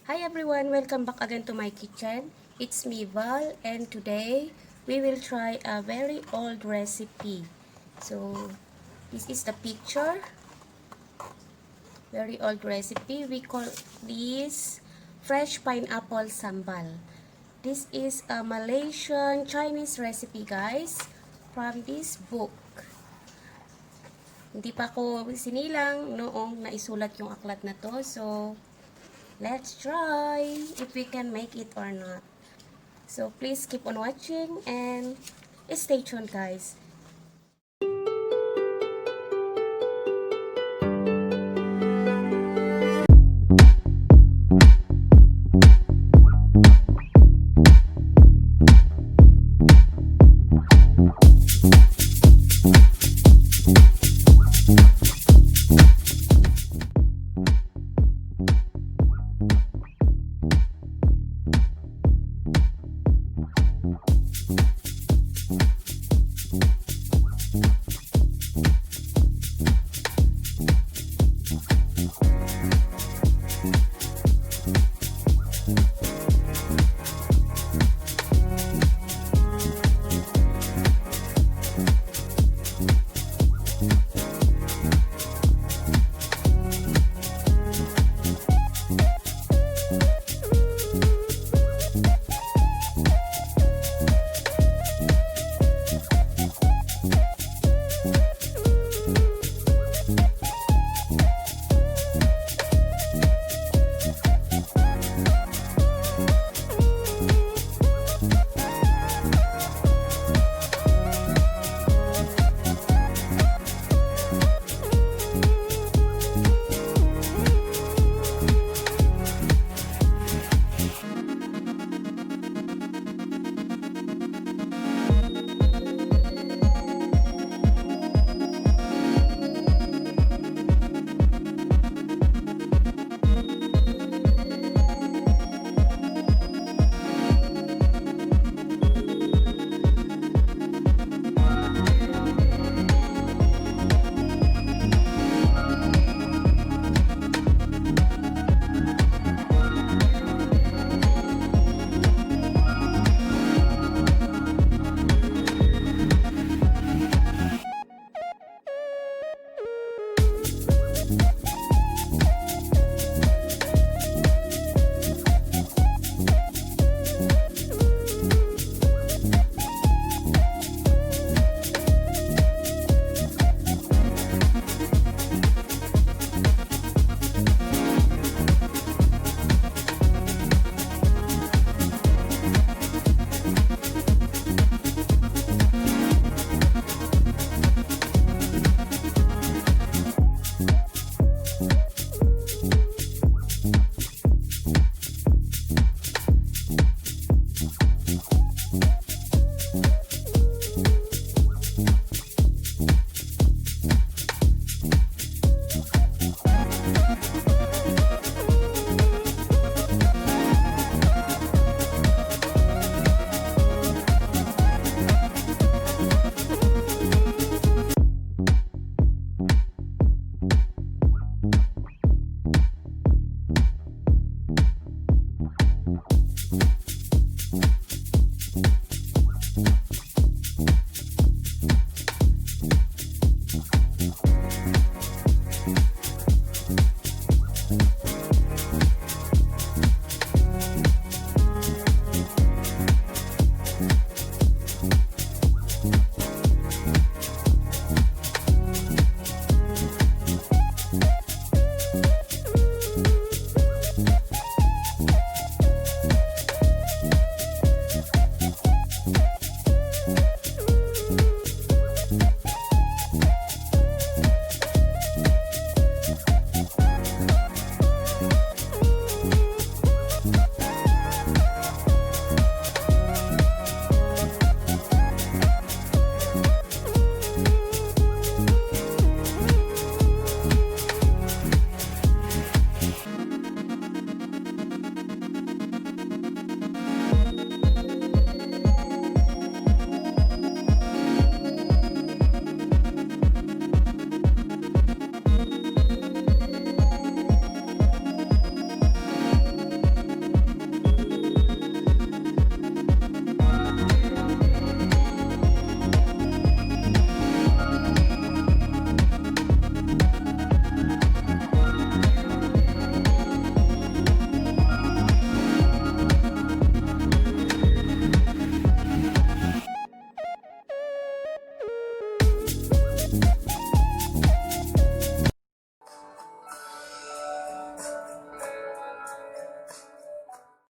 Hi everyone, welcome back again to my kitchen. It's me Val, and today we will try a very old recipe. So this is the picture. Very old recipe. We call this fresh pineapple sambal. This is a Malaysian Chinese recipe, guys, from this book. Hindi pa ako sinilang noong naisulat yung aklat na to. So let's try if we can make it or not. So please keep on watching and stay tuned, guys.